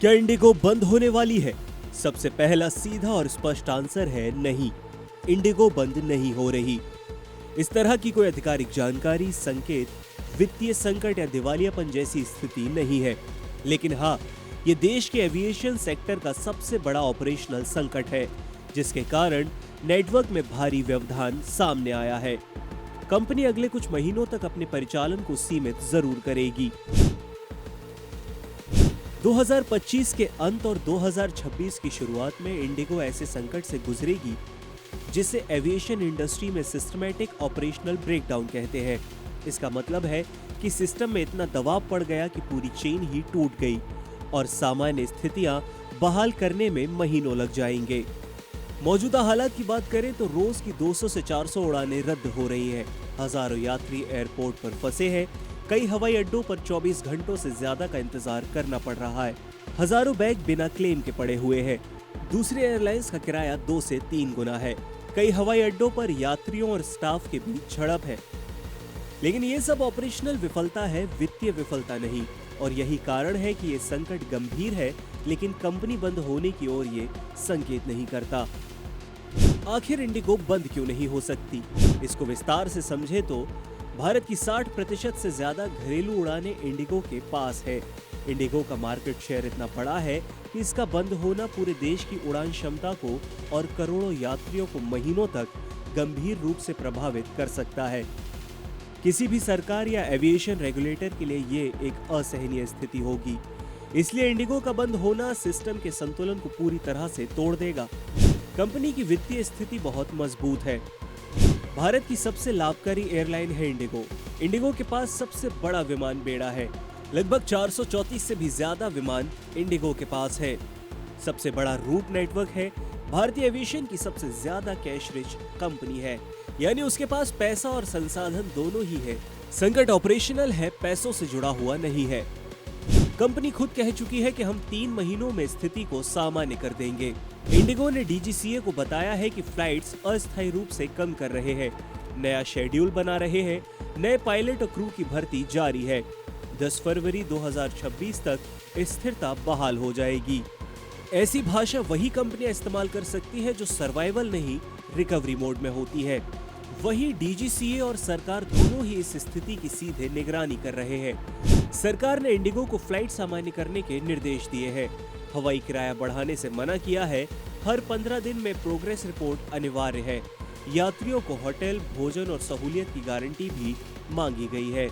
क्या इंडिगो बंद होने वाली है? सबसे पहला सीधा और स्पष्ट आंसर है नहीं। इंडिगो बंद नहीं हो रही। इस तरह की कोई आधिकारिक जानकारी, संकेत, वित्तीय संकट या दिवालियापन जैसी स्थिति नहीं है। लेकिन हाँ, ये देश के एविएशन सेक्टर का सबसे बड़ा ऑपरेशनल संकट है, जिसके कारण नेटवर्क में भारी व्यवधान सामने आया है। कंपनी अगले कुछ महीनों तक अपने परिचालन को सीमित जरूर करेगी। 2025 के अंत और 2026 की शुरुआत में इंडिगो ऐसे संकट से गुजरेगी जिसे एविएशन इंडस्ट्री में सिस्टमैटिक ऑपरेशनल ब्रेकडाउन कहते हैं। इसका मतलब है कि सिस्टम में इतना दबाव पड़ गया कि पूरी चेन ही टूट गई और सामान्य स्थितियां बहाल करने में महीनों लग जाएंगे। मौजूदा हालात की बात करें तो रोज की 200 से 400 उड़ानें रद्द हो रही हैं। हजारों यात्री एयरपोर्ट पर फंसे हैं। कई हवाई अड्डों पर 24 घंटों से ज्यादा का इंतजार करना पड़ रहा है। हजारों बैग बिना क्लेम के पड़े हुए हैं। दूसरी एयरलाइंस का किराया 2 से 3 गुना है। कई हवाई अड्डों पर यात्रियों और स्टाफ के बीच झड़प है। लेकिन ये सब ऑपरेशनल विफलता है, वित्तीय विफलता नहीं। और यही कारण है कि ये संकट गंभीर है, लेकिन कंपनी बंद होने की ओर ये संकेत नहीं करता। आखिर इंडिगो बंद क्यों नहीं हो सकती? इसको विस्तार से समझे तो भारत की 60% से ज्यादा घरेलू उड़ानें इंडिगो के पास है। इंडिगो का मार्केट शेयर इतना बड़ा है कि इसका बंद होना पूरे देश की उड़ान क्षमता को और करोड़ों यात्रियों को महीनों तक गंभीर रूप से प्रभावित कर सकता है। किसी भी सरकार या एविएशन रेगुलेटर के लिए ये एक असहनीय स्थिति होगी। इसलिए इंडिगो का बंद होना सिस्टम के संतुलन को पूरी तरह से तोड़ देगा। कंपनी की वित्तीय स्थिति बहुत मजबूत है। भारत की सबसे लाभकारी एयरलाइन है इंडिगो। इंडिगो के पास सबसे बड़ा विमान बेड़ा है। लगभग 434 से भी ज्यादा विमान इंडिगो के पास है। सबसे बड़ा रूट नेटवर्क है। भारतीय एविएशन की सबसे ज्यादा कैश रिच कंपनी है, यानी उसके पास पैसा और संसाधन दोनों ही है। संकट ऑपरेशनल है, पैसों से जुड़ा हुआ नहीं है। कंपनी खुद कह चुकी है कि हम 3 महीनों में स्थिति को सामान्य कर देंगे। इंडिगो ने डीजीसीए को बताया है कि फ्लाइट्स अस्थायी रूप से कम कर रहे हैं, नया शेड्यूल बना रहे हैं, नए पायलट और क्रू की भर्ती जारी है। 10 फरवरी 2026 तक स्थिरता बहाल हो जाएगी। ऐसी भाषा वही कंपनियां इस्तेमाल कर सकती है जो सर्वाइवल नहीं, रिकवरी मोड में होती है। वही डीजीसीए और सरकार दोनों ही इस स्थिति की सीधे निगरानी कर रहे हैं। सरकार ने इंडिगो को फ्लाइट सामान्य करने के निर्देश दिए हैं। हवाई किराया बढ़ाने से मना किया है। हर 15 दिन में प्रोग्रेस रिपोर्ट अनिवार्य है। यात्रियों को होटल, भोजन और सहूलियत की गारंटी भी मांगी गई है।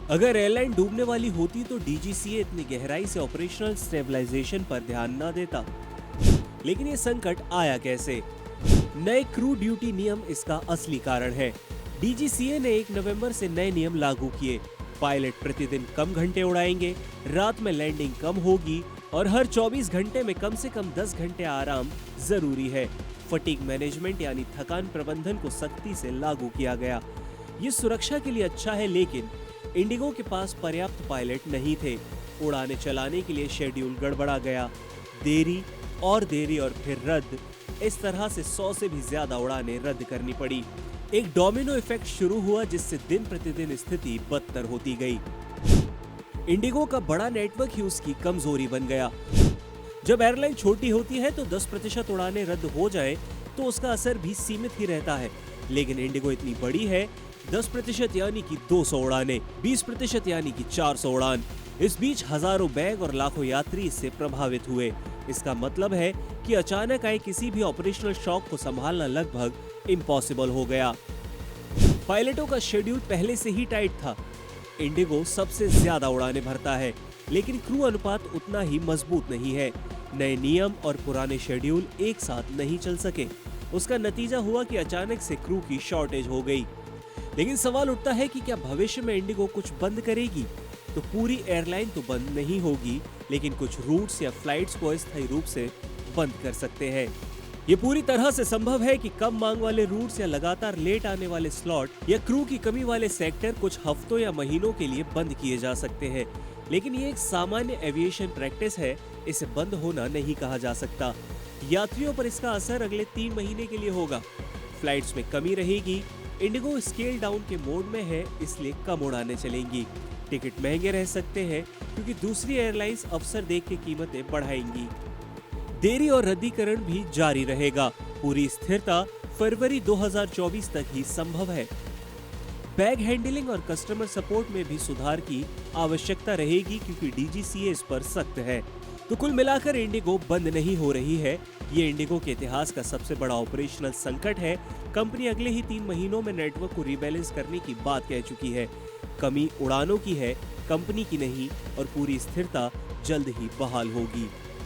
अगर एयरलाइन डूबने वाली होती तो डीजीसीए इतनी गहराई से ऑपरेशनल स्टेबलाइजेशन पर ध्यान न देता। लेकिन ये संकट आया कैसे? नए क्रू ड्यूटी नियम इसका असली कारण है। डीजीसीए ने 1 नवंबर से नए नियम लागू किए। पायलट प्रतिदिन कम घंटे उड़ाएंगे, रात में लैंडिंग कम होगी और हर 24 घंटे में कम से कम 10 घंटे आराम जरूरी है। फटीग मैनेजमेंट यानी थकान प्रबंधन को सख्ती से लागू किया गया। ये सुरक्षा के लिए अच्छा है, लेकिन इंडिगो के पास पर्याप्त पायलट नहीं थे। उड़ानें चलाने के लिए शेड्यूल गड़बड़ा गया। देरी और फिर रद्द। इस तरह से 100 से भी ज्यादा उड़ानें रद्द करनी पड़ी। एक डोमिनो इफेक्ट शुरू हुआ, जिससे दिन प्रतिदिन स्थिति बदतर होती गई। इंडिगो का बड़ा नेटवर्क ही उसकी कमजोरी बन गया। जब एयरलाइन छोटी होती है तो 10% उड़ानें रद्द हो जाए तो उसका असर भी सीमित ही रहता है। लेकिन इंडिगो इतनी बड़ी है, 10% यानी कि 200 उड़ानें, 20% यानी कि 400 उड़ान। इस बीच हजारों बैग और लाखों यात्री इससे प्रभावित हुए। इसका मतलब है कि अचानक आए किसी भी ऑपरेशनल शॉक को संभालना लगभग इम्पॉसिबल हो गया। पायलटों का शेड्यूल पहले से ही टाइट था। इंडिगो सबसे ज्यादा उड़ानें भरता है, लेकिन क्रू अनुपात उतना ही मजबूत नहीं है। नए नियम और पुराने शेड्यूल एक साथ नहीं चल सके। उसका नतीजा हुआ कि अचानक से क्रू की शॉर्टेज हो गई। लेकिन सवाल उठता है कि क्या भविष्य में इंडिगो कुछ बंद करेगी? तो पूरी एयरलाइन तो बंद नहीं होगी, लेकिन कुछ रूट्स या फ्लाइट्स को अस्थायी रूप से बंद कर सकते हैं। ये पूरी तरह से संभव है कि कम मांग वाले रूट्स या लगातार लेट आने वाले स्लॉट या क्रू की कमी वाले सेक्टर कुछ हफ्तों या महीनों के लिए बंद किए जा सकते हैं। लेकिन ये एक सामान्य एविएशन प्रैक्टिस है, इसे बंद होना नहीं कहा जा सकता। यात्रियों पर इसका असर अगले 3 महीने के लिए होगा। फ्लाइट्स में कमी रहेगी। इंडिगो स्केल डाउन के मोड में है, इसलिए कम उड़ानें चलेंगी। टिकट महंगे रह सकते हैं क्योंकि दूसरी एयरलाइंस अवसर देख के कीमतें बढ़ाएंगी। देरी और रद्दीकरण भी जारी रहेगा। पूरी स्थिरता फरवरी 2024 तक ही संभव है। बैग हैंडलिंग और कस्टमर सपोर्ट में भी सुधार की आवश्यकता रहेगी क्योंकि डीजीसीए इस पर सख्त है। तो कुल मिलाकर इंडिगो बंद नहीं हो रही है। ये इंडिगो के इतिहास का सबसे बड़ा ऑपरेशनल संकट है। कंपनी अगले ही 3 महीनों में नेटवर्क को रीबैलेंस करने की बात कह चुकी है। कमी उड़ानों की है, कंपनी की नहीं, और पूरी स्थिरता जल्द ही बहाल होगी।